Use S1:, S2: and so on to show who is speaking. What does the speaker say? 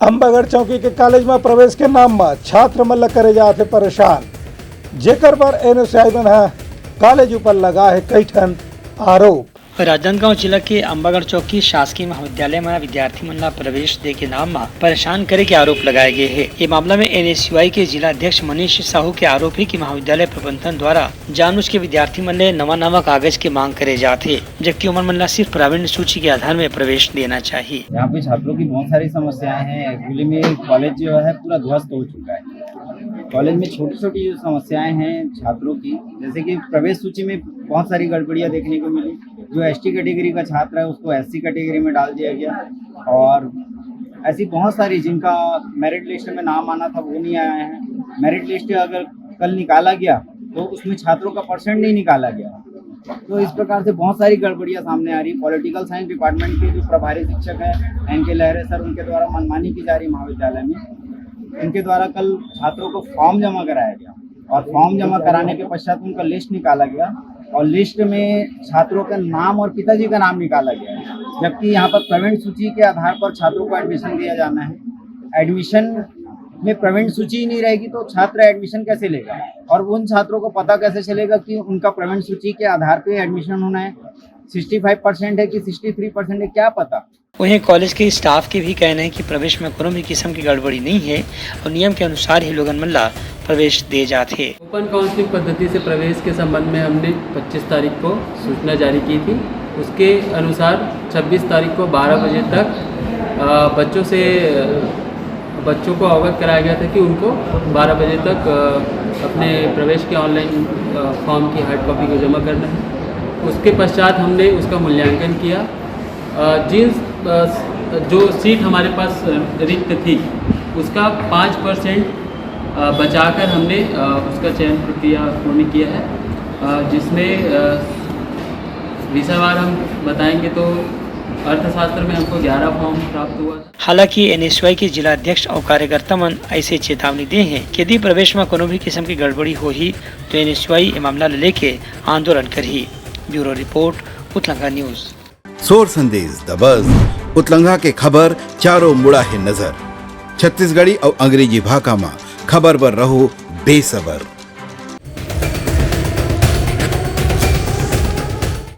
S1: अंबागढ़ चौकी के कॉलेज में प्रवेश के नाम में छात्र मन करे जाते परेशान, जेकर पर एनएसयूआई मन है कॉलेज ऊपर लगा है कई ठन आरोप।
S2: राजनांदगांव जिला के अंबागढ़ चौकी शासकीय महाविद्यालय में विद्यार्थी मन ला प्रवेश दे के नाम में परेशान करे के आरोप लगाए गए हैं। ये मामला में एनएसयूआई के जिला अध्यक्ष मनीष साहू के आरोप है कि महाविद्यालय प्रबंधन द्वारा जानबूझ के विद्यार्थी मन ले नवा कागज के मांग करे जाते, जबकि उमर मन ला सिर्फ प्रावीण्य सूची के आधार में प्रवेश देना चाहिए।
S3: यहाँ पे छात्रों की बहुत सारी समस्याएं हैं। एक्चुअली में कॉलेज जो है पूरा ध्वस्त हो चुका है। कॉलेज में छोटी छोटी जो समस्याएं हैं छात्रों की, जैसे कि प्रवेश सूची में बहुत सारी गड़बड़ियां देखने को मिली। जो एसटी कैटेगरी का छात्र है उसको एससी कैटेगरी में डाल दिया गया, और ऐसी बहुत सारी जिनका मेरिट लिस्ट में नाम आना था वो नहीं आया है। मेरिट लिस्ट अगर कल निकाला गया तो उसमें छात्रों का परसेंट नहीं निकाला गया। तो इस प्रकार से बहुत सारी गड़बड़ियां सामने आ रही। पॉलिटिकल साइंस डिपार्टमेंट के जो प्रभारी शिक्षक हैं एनके लहरे सर, उनके द्वारा मनमानी की जा रही महाविद्यालय में। उनके द्वारा कल छात्रों को फॉर्म जमा कराया गया, और फॉर्म जमा कराने के पश्चात उनका लिस्ट निकाला गया, और लिस्ट में छात्रों का नाम और पिताजी का नाम निकाला गया है। जबकि यहाँ पर प्रवीण सूची के आधार पर छात्रों को एडमिशन दिया जाना है। एडमिशन में प्रवीण सूची ही नहीं रहेगी तो छात्र एडमिशन कैसे लेगा, और उन छात्रों को पता कैसे चलेगा कि उनका प्रवीण सूची के आधार पे एडमिशन होना है। 65% है कि 63% है, क्या पता।
S2: वहीं कॉलेज के स्टाफ के भी कहना है कि प्रवेश में कोनो भी किस्म की गड़बड़ी नहीं है और नियम के अनुसार ही लोगन मन ला प्रवेश दे जाते।
S4: ओपन काउंसलिंग पद्धति से प्रवेश के संबंध में हमने 25 तारीख को सूचना जारी की थी। उसके अनुसार 26 तारीख को 12 बजे तक बच्चों को अवगत कराया गया था कि उनको 12 बजे तक अपने प्रवेश के ऑनलाइन फॉर्म की हार्ड कॉपी को जमा करना है। उसके पश्चात हमने उसका मूल्यांकन किया। जो सीट हमारे पास रिक्त थी उसका 5% बचाकर हमने उसका चयन प्रक्रिया पूर्ण किया है, जिसमें विषयवार हम बताएंगे तो अर्थशास्त्र में हमको 11 फॉर्म प्राप्त हुआ।
S2: हालांकि एनएसयूआई के जिला अध्यक्ष और कार्यकर्ता मन ऐसे चेतावनी दे हैं कि यदि प्रवेश में कोनो भी किस्म की गड़बड़ी हो ही तो एनएसयूआई ये मामला लेके आंदोलन करही। Bureau report, Utlanga news.
S5: Sor Sandesh the buzz उतलंगा के खबर चारों मुड़ा है नजर। छत्तीसगढ़ी और अंग्रेजी भाषा में खबर बर रहो बेसबर।